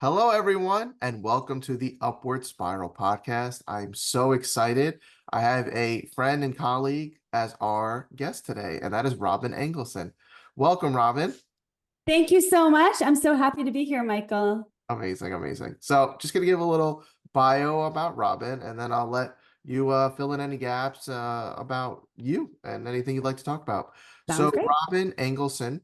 Hello, everyone, and welcome to the Upward Spiral podcast. I'm so excited. I have a friend and colleague as our guest today, and that is Robyn Engelson. Welcome, Robyn. Thank you so much. I'm so happy to be here, Michael. Amazing, amazing. So, just going to give a little bio about Robyn, and then I'll let you fill in any gaps about you and anything you'd like to talk about. So, Sounds great. Robyn Engelson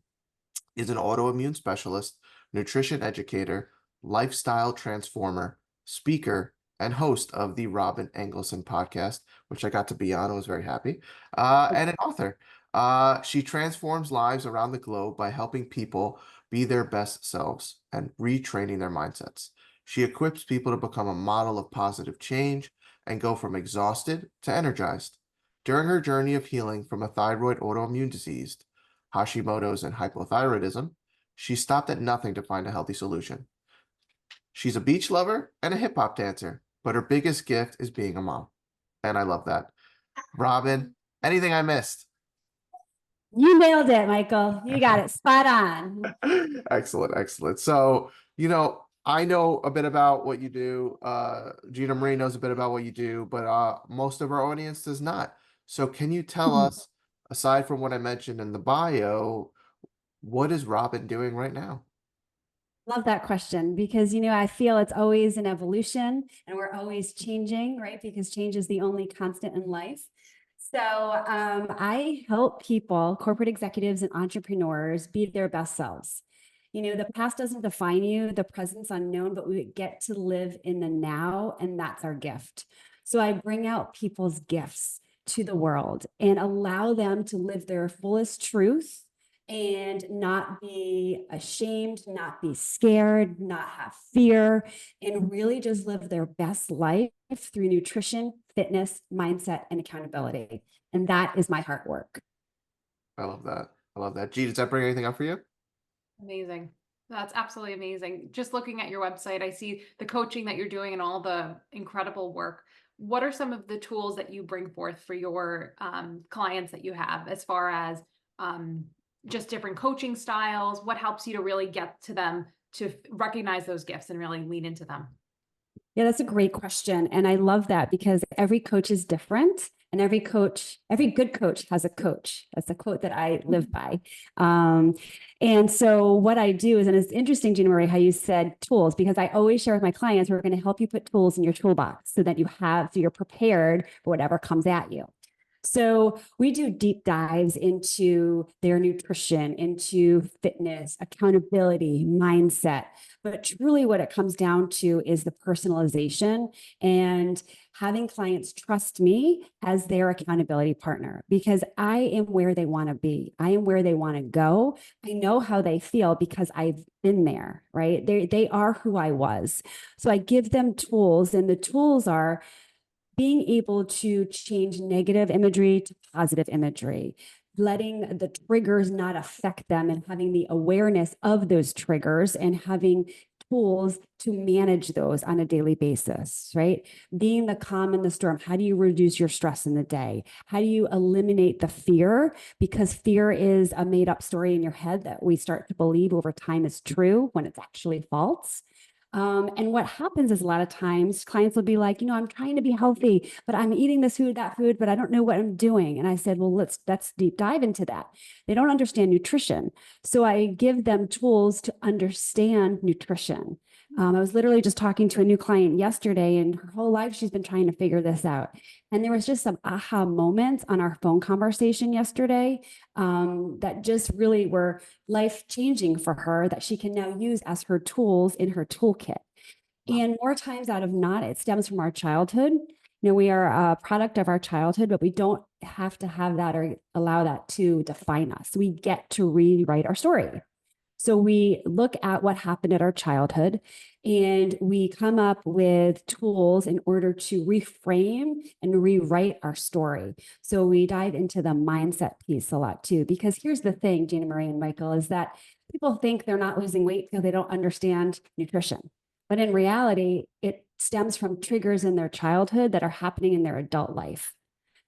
is an autoimmune specialist, nutrition educator, lifestyle transformer, speaker, and host of the Robyn Engelson Podcast, which I got to be on. I was very happy, and an author. She transforms lives around the globe by helping people be their best selves and retraining their mindsets. She equips people to become a model of positive change and go from exhausted to energized. During her journey of healing from a thyroid autoimmune disease, Hashimoto's, and hypothyroidism, she stopped at nothing to find a healthy solution. She's a beach lover and a hip hop dancer, but her biggest gift is being a mom. And I love that. Robyn, anything I missed? You nailed it, Michael. You got it spot on. Excellent, excellent. So, I know a bit about what you do. Gina Marie knows a bit about what you do, but most of our audience does not. So, can you tell us, aside from what I mentioned in the bio, what is Robyn doing right now? Love that question because, I feel it's always an evolution and we're always changing, right? Because change is the only constant in life. So I help people, corporate executives and entrepreneurs, be their best selves. The past doesn't define you, the present's unknown, but we get to live in the now, and that's our gift. So I bring out people's gifts to the world and allow them to live their fullest truth and not be ashamed, not be scared, not have fear, and really just live their best life through nutrition, fitness, mindset, and accountability. And that is my heart work. I love that. I love that. G, does that bring anything up for you? Amazing. That's absolutely amazing. Just looking at your website, I see the coaching that you're doing and all the incredible work. What are some of the tools that you bring forth for your clients that you have as far as just different coaching styles? What helps you to really get to them to recognize those gifts and really lean into them? Yeah, that's a great question. And I love that because every coach is different. And every good coach has a coach. That's a quote that I live by. And so what I do is, and it's interesting, Gina Marie, how you said tools, because I always share with my clients, we're going to help you put tools in your toolbox so that you're prepared for whatever comes at you. So we do deep dives into their nutrition, into fitness, accountability, mindset. But truly what it comes down to is the personalization and having clients trust me as their accountability partner because I am where they want to be. I am where they want to go. I know how they feel because I've been there, right? They are who I was. So I give them tools, and the tools are being able to change negative imagery to positive imagery, letting the triggers not affect them and having the awareness of those triggers and having tools to manage those on a daily basis, right? Being the calm in the storm. How do you reduce your stress in the day? How do you eliminate the fear? Because fear is a made up story in your head that we start to believe over time is true when it's actually false. And what happens is a lot of times clients will be like, I'm trying to be healthy, but I'm eating this food, that food, but I don't know what I'm doing. And I said, well, let's deep dive into that. They don't understand nutrition. So I give them tools to understand nutrition. I was literally just talking to a new client yesterday, and her whole life she's been trying to figure this out. And there was just some aha moments on our phone conversation yesterday that just really were life-changing for her that she can now use as her tools in her toolkit. And more times out of not, it stems from our childhood. We are a product of our childhood, but we don't have to have that or allow that to define us. We get to rewrite our story. So we look at what happened at our childhood and we come up with tools in order to reframe and rewrite our story. So we dive into the mindset piece a lot too, because here's the thing, Gina Marie and Michael, is that people think they're not losing weight because they don't understand nutrition. But in reality, it stems from triggers in their childhood that are happening in their adult life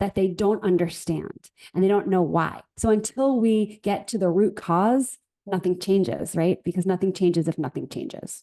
that they don't understand and they don't know why. So until we get to the root cause, nothing changes, right? Because nothing changes if nothing changes.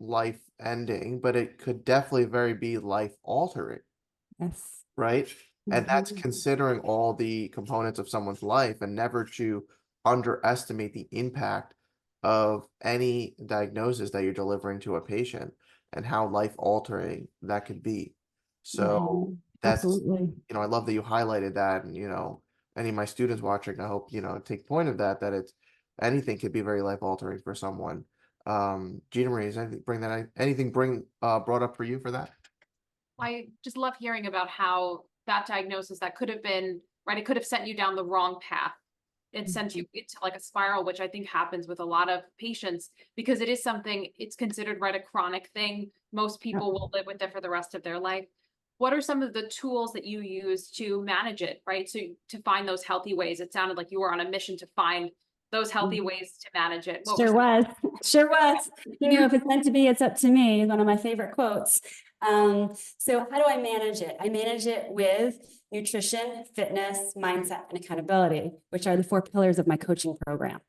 life ending, but it could definitely very be life altering, Yes. right? And that's Mhm. considering all the components of someone's life, and never to underestimate the impact of any diagnosis that you're delivering to a patient and how life altering that could be. So Mhm. that's, Absolutely. I love that you highlighted that. And, any of my students watching, I hope, take point of that, that it's anything could be very life altering for someone. Gina Marie, is anything brought up for you for that? I just love hearing about how that diagnosis that could have been, right, it could have sent you down the wrong path. It sent you into like a spiral, which I think happens with a lot of patients because it is something, it's considered, right, a chronic thing. Most Yep. people will live with it for the rest of their life. What are some of the tools that you use to manage it, right? So to find those healthy ways. It sounded like you were on a mission to find those healthy ways to manage it. What were Sure some? was. Sure was. If it's meant to be, it's up to me, is one of my favorite quotes. So how do I manage it? I manage it with nutrition, fitness, mindset, and accountability, which are the 4 pillars of my coaching program.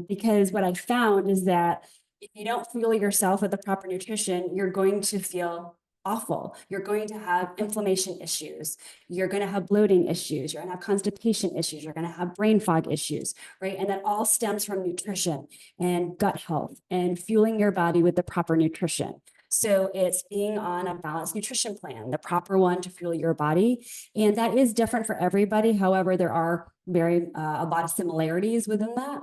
Because what I found is that if you don't fuel yourself with the proper nutrition, you're going to feel awful. You're going to have inflammation issues. You're going to have bloating issues. You're going to have constipation issues. You're going to have brain fog issues, right? And that all stems from nutrition and gut health and fueling your body with the proper nutrition. So it's being on a balanced nutrition plan, the proper one to fuel your body. And that is different for everybody. However, there are a lot of similarities within that.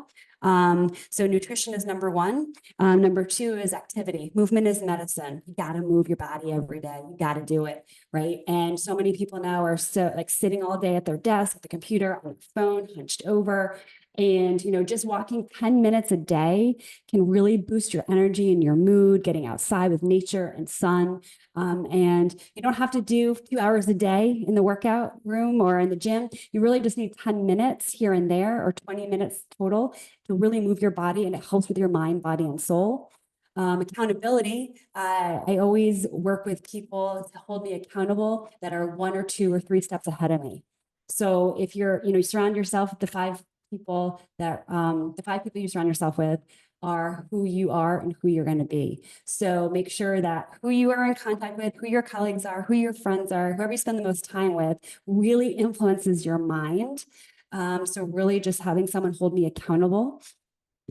So nutrition is number 1. Number 2 is activity. Movement is medicine. You got to move your body every day. You got to do it, right? And so many people now are so like sitting all day at their desk, at the computer, on the phone, hunched over. And, just walking 10 minutes a day can really boost your energy and your mood, getting outside with nature and sun. And you don't have to do 2 hours a day in the workout room or in the gym. You really just need 10 minutes here and there, or 20 minutes total, to really move your body, and it helps with your mind, body, and soul. Accountability. I always work with people to hold me accountable that are 1 or 2 or 3 steps ahead of me. So if you surround yourself with the 5 people you surround yourself with are who you are and who you're going to be. So make sure that who you are in contact with, who your colleagues are, who your friends are, whoever you spend the most time with, really influences your mind. So really just having someone hold me accountable.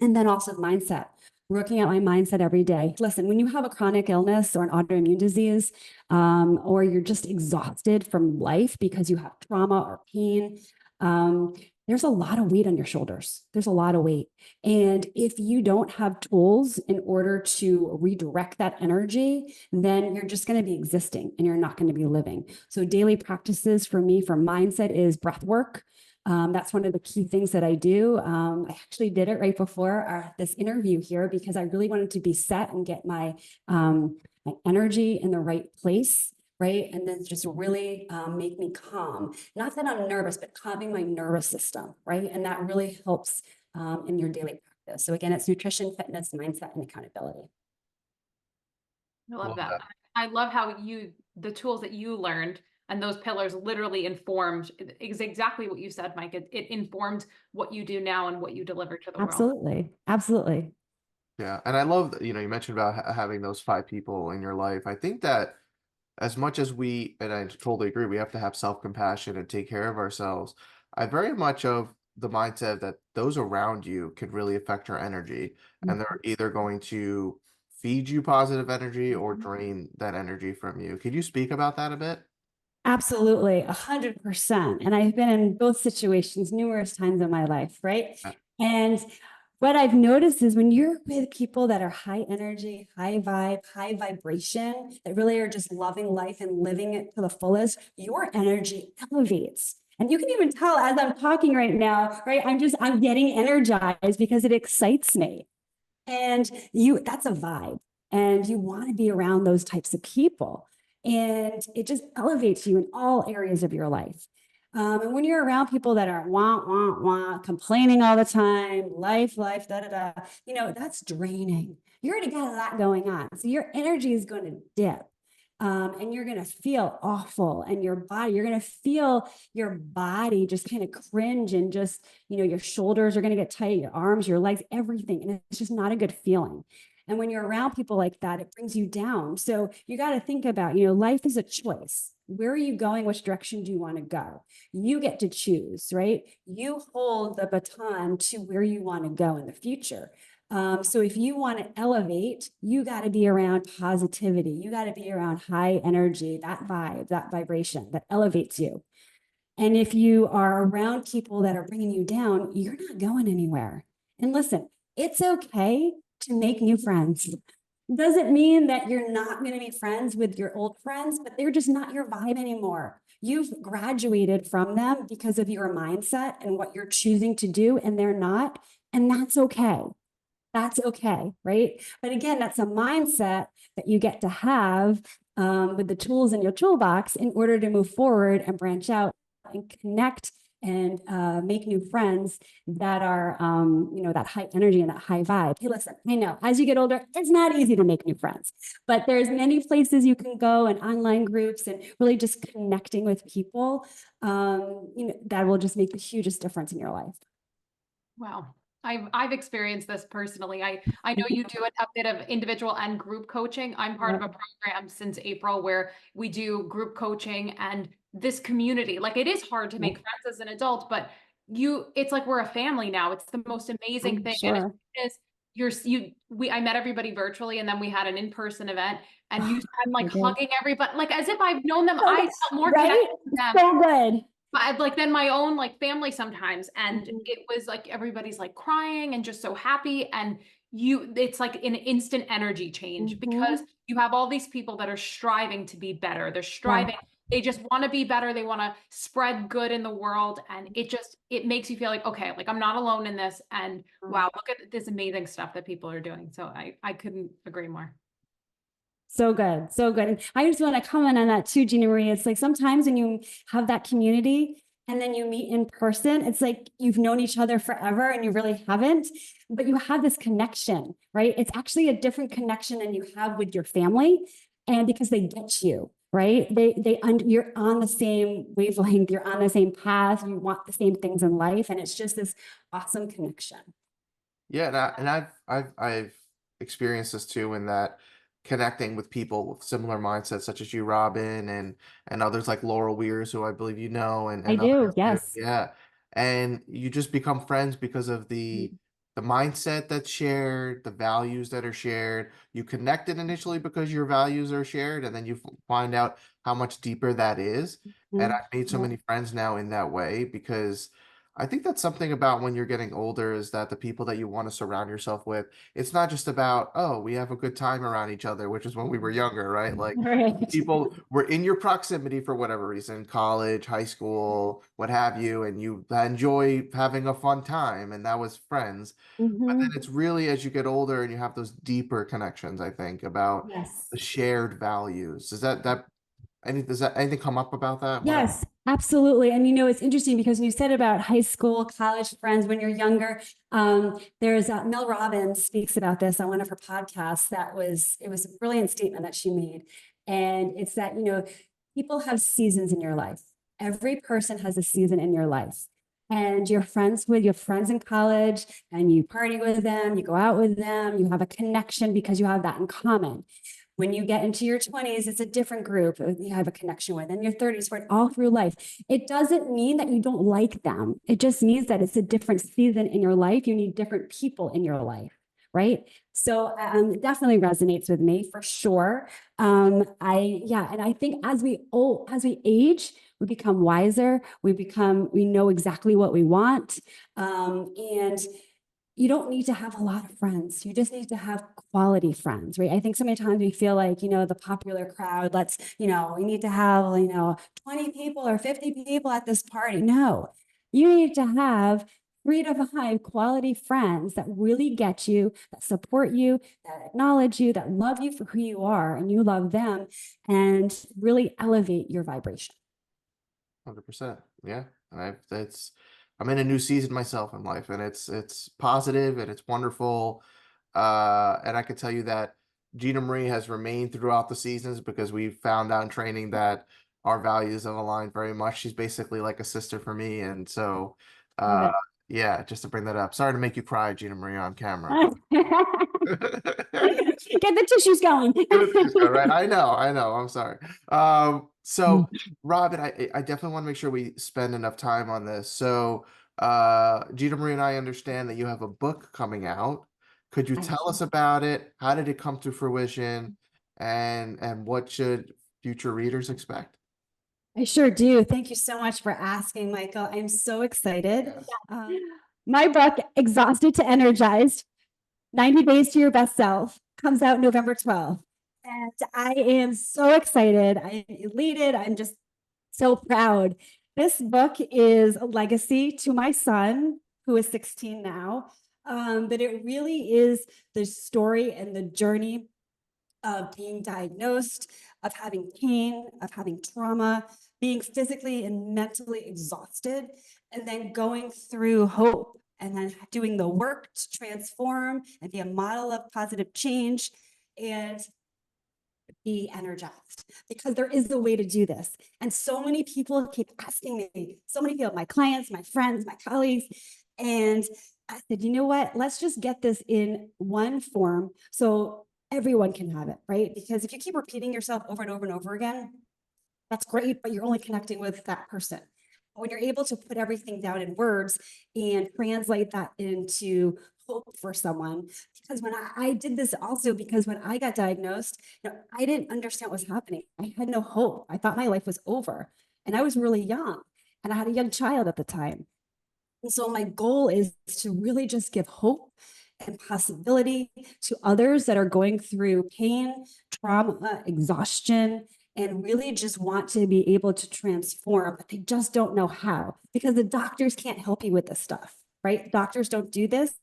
And then also mindset, working at my mindset every day. Listen, when you have a chronic illness or an autoimmune disease, or you're just exhausted from life because you have trauma or pain, there's a lot of weight on your shoulders. There's a lot of weight. And if you don't have tools in order to redirect that energy, then you're just going to be existing and you're not going to be living. So daily practices for me for mindset is breath work. That's one of the key things that I do. I actually did it right before this interview here because I really wanted to be set and get my energy in the right place, right? And then just really make me calm. Not that I'm nervous, but calming my nervous system, right? And that really helps in your daily practice. So again, it's nutrition, fitness, mindset, and accountability. I love Love that. that. I love how the tools that you learned and those pillars literally informed is exactly what you said, Mike. It informed what you do now and what you deliver to the world. Absolutely. Absolutely. Yeah. And I love that, you mentioned about having those 5 people in your life. I think that as much as and I totally agree, we have to have self-compassion and take care of ourselves. I very much of the mindset that those around you can really affect your energy, and they're either going to feed you positive energy or drain that energy from you. Could you speak about that a bit? Absolutely, 100%. And I've been in both situations numerous times in my life, right? Yeah. And what I've noticed is when you're with people that are high energy, high vibe, high vibration, that really are just loving life and living it to the fullest, your energy elevates. And you can even tell as I'm talking right now, right? I'm getting energized because it excites me. And that's a vibe. And you want to be around those types of people. And it just elevates you in all areas of your life. And when you're around people that are complaining all the time, life, da, da, da, that's draining. You already got a lot going on. So your energy is going to dip. And you're going to feel awful, and you're going to feel your body just kind of cringe, and just, your shoulders are going to get tight, your arms, your legs, everything. And it's just not a good feeling. And when you're around people like that, it brings you down. So you got to think about, life is a choice. Where are you going? Which direction do you want to go? You get to choose, right? You hold the baton to where you want to go in the future. So if you want to elevate, you got to be around positivity. You got to be around high energy, that vibe, that vibration that elevates you. And if you are around people that are bringing you down, you're not going anywhere. And listen, it's okay to make new friends. Doesn't mean that you're not going to be friends with your old friends, but they're just not your vibe anymore. You've graduated from them because of your mindset and what you're choosing to do, and they're not. And that's okay. That's okay, right? But again, that's a mindset that you get to have with the tools in your toolbox in order to move forward and branch out and connect and make new friends that are, that high energy and that high vibe. Hey, listen, I know as you get older, it's not easy to make new friends, but there's many places you can go and online groups and really just connecting with people, that will just make the hugest difference in your life. Wow. I've experienced this personally. I know you do a bit of individual and group coaching. I'm part of a program since April where we do group coaching and this community. Like it is hard to make friends as an adult, but it's like we're a family now. It's the most amazing thing. Sure. And I met everybody virtually and then we had an in-person event and I'm like hugging everybody, like as if I've known them. I felt more connected to them. So good. Like then my own like family sometimes. And it was like, everybody's like crying and just so happy. And it's like an instant energy change because you have all these people that are striving to be better. They're striving. They just want to be better. They want to spread good in the world. And it makes you feel like, okay, like I'm not alone in this. And wow, look at this amazing stuff that people are doing. So I couldn't agree more. So good. So good. And I just want to comment on that too, Gina Marie. It's like sometimes when you have that community and then you meet in person, it's like you've known each other forever and you really haven't, but you have this connection, right? It's actually a different connection than you have with your family. And because they get you, right? You're on the same wavelength, you're on the same path, you want the same things in life. And it's just this awesome connection. Yeah, and I've experienced this too, in that connecting with people with similar mindsets, such as you, Robyn, and others like Laurel Weirs, who I believe you know, and I do, yes. yeah, and you just become friends because of the mindset that's shared, the values that are shared. You connected initially because your values are shared, and then you find out how much deeper that is. And I've made so many friends now in that way, because I think that's something about when you're getting older, is that the people that you want to surround yourself with, it's not just about, oh, we have a good time around each other, which is when we were younger, right? Like people were in your proximity for whatever reason, college, high school, what have you, and you enjoy having a fun time, and that was friends. But then it's really as you get older and you have those deeper connections, I think, about the shared values. Does that anything come up about that? Yes, absolutely. And it's interesting because when you said about high school, college friends when you're younger, there's Mel Robbins speaks about this on one of her podcasts. It was a brilliant statement that she made. And it's that, people have seasons in your life. Every person has a season in your life. And you're friends with your friends in college and you party with them, you go out with them, you have a connection because you have that in common. When you get into your 20s, it's a different group you have a connection with. In your 30s, all through life. It doesn't mean that you don't like them. It just means that it's a different season in your life. You need different people in your life, right? So it definitely resonates with me for sure. And I think as we age, we become wiser. We know exactly what we want. And you don't need to have a lot of friends. You just need to have quality friends, right? I think so many times we feel like, the popular crowd, we need to have, 20 people or 50 people at this party. No, you need to have 3 to 5 quality friends that really get you, that support you, that acknowledge you, that love you for who you are and you love them, and really elevate your vibration. 100%. Yeah. And I'm in a new season myself in life, and it's positive and it's wonderful. And I can tell you that Gina Marie has remained throughout the seasons, because we found out in training that our values have aligned very much. She's basically like a sister for me. And so Yeah, just to bring that up. Sorry to make you cry, Gina Marie, on camera. Get the tissues going. Right? I know. I'm sorry. So Robyn, I definitely want to make sure we spend enough time on this. So, Gina Marie and I understand that you have a book coming out. Could you tell us about it? How did it come to fruition? And what should future readers expect? I sure do. Thank you so much for asking, Michael. I'm so excited. My book, Exhausted to Energized, 90 Days to Your Best Self, comes out November 12th. And I am so excited. I'm elated. I'm just so proud. This book is a legacy to my son, who is 16 now. But it really is the story and the journey of being diagnosed, of having pain, of having trauma, being physically and mentally exhausted, and then going through hope and then doing the work to transform and be a model of positive change and be energized, because there is a way to do this. And so many people keep asking me, so many people, my clients, my friends, my colleagues, and I said, you know what, let's just get this in one form so everyone can have it, right? Because if you keep repeating yourself over and over and over again, that's great, but you're only connecting with that person. When you're able to put everything down in words and translate that into hope for someone, because when I did this also, because when I got diagnosed, I didn't understand what was happening. I had no hope. I thought my life was over, and I was really young, and I had a young child at the time. And so my goal is to really just give hope and possibility to others that are going through pain, trauma, exhaustion, and really just want to be able to transform, but they just don't know how, because the doctors can't help you with this stuff, right? Doctors don't do this.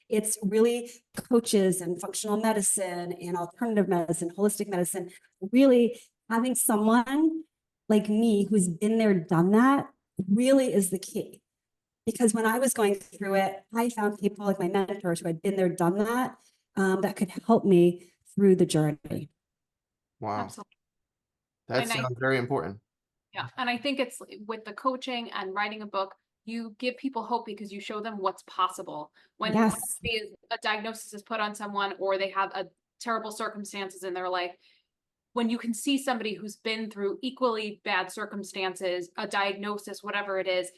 It's really coaches and functional medicine and alternative medicine, holistic medicine, really having someone like me who's been there, done that, really is the key. Because when I was going through it, I found people like my mentors who had been there, done that, that could help me through the journey. Wow. Absolutely. That And sounds very important. yeah. And I think it's with the coaching and writing a book, you give people hope because you show them what's possible. When Yes. a diagnosis is put on someone or they have a terrible circumstances in their life, when you can see somebody who's been through equally bad circumstances, a diagnosis, whatever it is,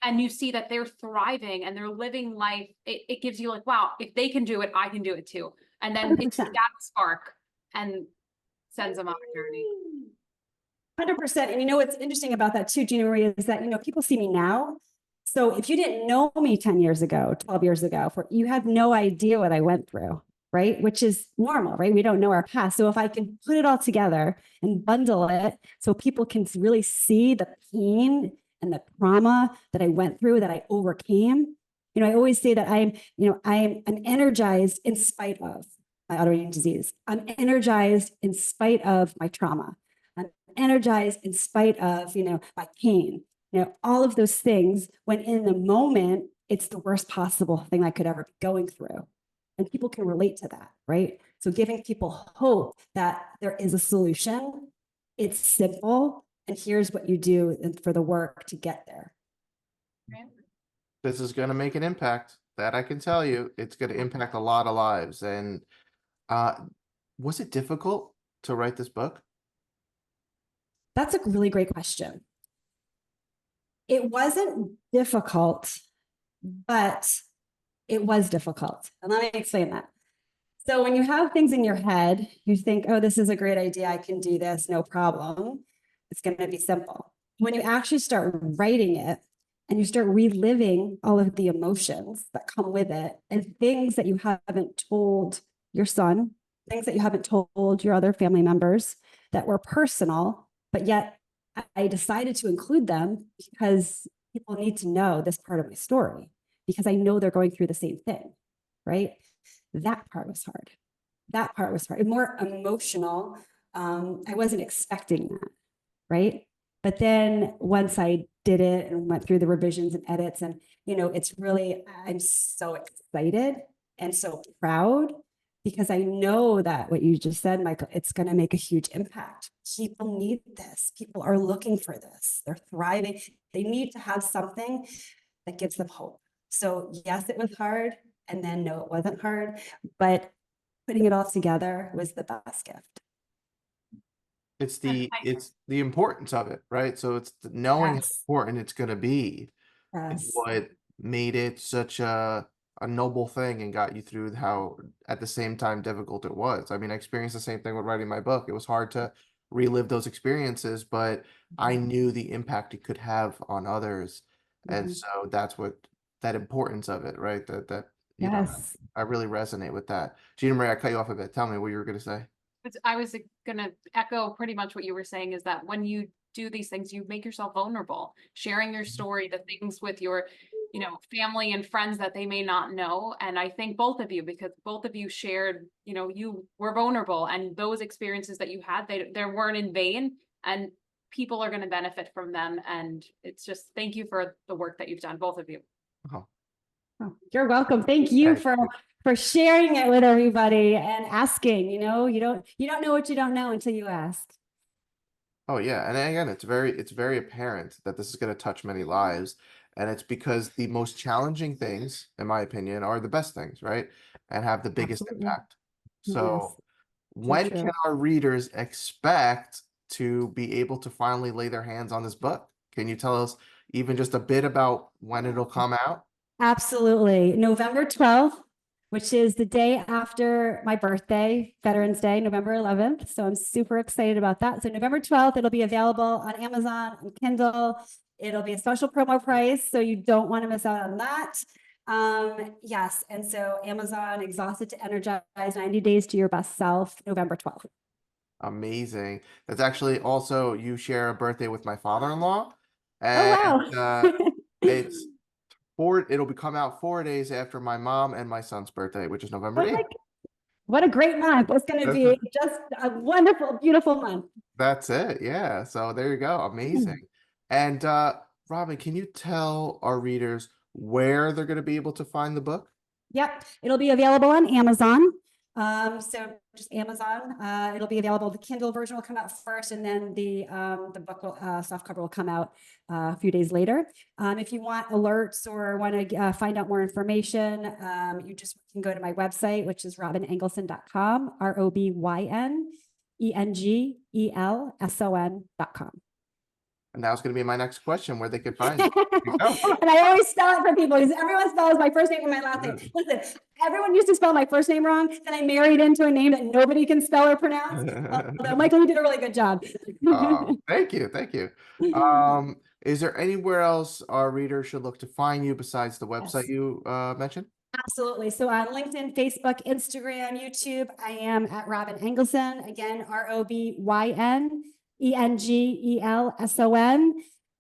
and you see that they're thriving and they're living life, it gives you like, wow, if they can do it, I can do it too. And then it's 100%. that spark and sends them on a journey. 100%. And you know what's interesting about that too, Gina Marie, is that people see me now. So if you didn't know me 10 years ago, 12 years ago, you have no idea what I went through, right? Which is normal, right? We don't know our past. So if I can put it all together and bundle it so people can really see the pain and the trauma that I went through, that I overcame. I always say that I'm energized in spite of my autoimmune disease. I'm energized in spite of my trauma. I'm energized in spite of, my pain. All of those things, when in the moment, it's the worst possible thing I could ever be going through. And people can relate to that, right? So giving people hope that there is a solution, it's simple, and here's what you do for the work to get there. This is going to make an impact. That I can tell you. It's going to impact a lot of lives. And was it difficult to write this book? That's a really great question. It wasn't difficult, but it was difficult. And let me explain that. So when you have things in your head, you think, oh, this is a great idea. I can do this, no problem. It's going to be simple. When you actually start writing it and you start reliving all of the emotions that come with it and things that you haven't told your son, things that you haven't told your other family members that were personal, but yet I decided to include them because people need to know this part of my story, because I know they're going through the same thing, right? That part was hard. That part was hard. More emotional. I wasn't expecting that, right? But then once I did it and went through the revisions and edits, and it's really, I'm so excited and so proud, because I know that what you just said, Michael, it's going to make a huge impact. People need this. People are looking for this. They're thriving. They need to have something that gives them hope. So yes, it was hard. And then no, it wasn't hard, but putting it all together was the best gift. It's And the importance of it, right? So it's knowing how Yes. important it's going to be is Yes. what made it such a noble thing and got you through how at the same time difficult it was. I mean, I experienced the same thing with writing my book. It was hard to relive those experiences, but I knew the impact it could have on others. And Mhm. so that's what that importance of it, right? That Yes. I really resonate with that. Gina Marie, I cut you off a bit. Tell me what you were going to say. I was gonna echo pretty much what you were saying, is that when you do these things, you make yourself vulnerable, sharing your story, the things with your, family and friends that they may not know. And I thank both of you, because both of you shared, you were vulnerable, and those experiences that you had, they weren't in vain, and people are going to benefit from them. And it's just, thank you for the work that you've done, both of you. Oh, Oh, you're welcome. Thank you for sharing it with everybody and asking. You don't know what you don't know until you ask. oh yeah, and again, it's very apparent that this is going to touch many lives, and it's because the most challenging things, in my opinion, are the best things, right? And have the biggest Absolutely. impact. Yes. So, So when can true. our readers expect to be able to finally lay their hands on this book? Can you tell us even just a bit about when it'll come out? Absolutely. November 12th, which is the day after my birthday, Veterans Day, November 11th. So I'm super excited about that. So November 12th, it'll be available on Amazon, on Kindle. It'll be a special promo price, so you don't want to miss out on that. Yes. And so Amazon, Exhausted to Energize, 90 Days to Your Best Self, November 12th. Amazing. That's actually also you share a birthday with my father-in-law, Oh, and wow. it's it'll be come out 4 days after my mom and my son's birthday, which is November Oh 8th. my, what a great month. It's going to be just a wonderful, beautiful month. That's it. Yeah. So there you go. Amazing. And Robyn, can you tell our readers where they're going to be able to find the book? Yep, it'll be available on Amazon. So just Amazon. It'll be available. The Kindle version will come out first, and then the book will, soft cover will come out a few days later. If you want alerts or want to find out more information, you just can go to my website, which is robynengelson.com, ROBYNENGELSON.com. And that was going to be my next question, where they could find it. And I always spell it for people because everyone spells my first name and my last name. Listen, everyone used to spell my first name wrong. Then I married into a name that nobody can spell or pronounce. Although Michael, you did a really good job. Thank you. Thank you. Is there anywhere else our readers should look to find you besides the website Yes. you mentioned? Absolutely. So on LinkedIn, Facebook, Instagram, YouTube, I am at Robyn Engelson. Again, ROBYNENGELSON.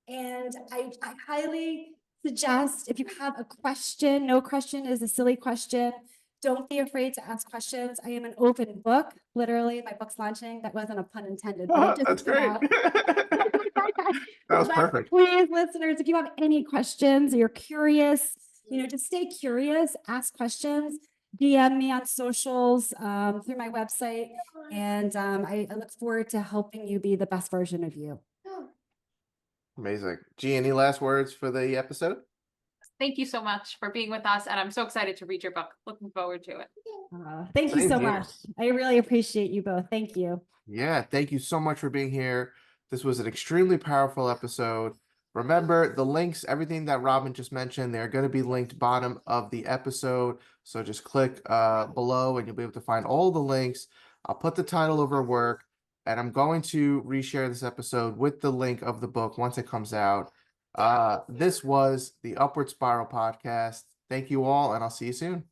And I highly suggest, if you have a question, no question is a silly question. Don't be afraid to ask questions. I am an open book. Literally, my book's launching. That wasn't a pun intended, but it just That's came great. out. That was But perfect. please, listeners, if you have any questions, or you're curious, just stay curious, ask questions, DM me on socials, through my website. And I look forward to helping you be the best version of you. Amazing. G, any last words for the episode? Thank you so much for being with us, and I'm so excited to read your book. Looking forward to it. Thank you Same so here. much. I really appreciate you both. Thank you. Yeah, thank you so much for being here. This was an extremely powerful episode. Remember, the links, everything that Robyn just mentioned, they're going to be linked bottom of the episode. So just click below and you'll be able to find all the links. I'll put the title of her work, and I'm going to reshare this episode with the link of the book once it comes out. This was the Upward Spiral Podcast. Thank you all, and I'll see you soon.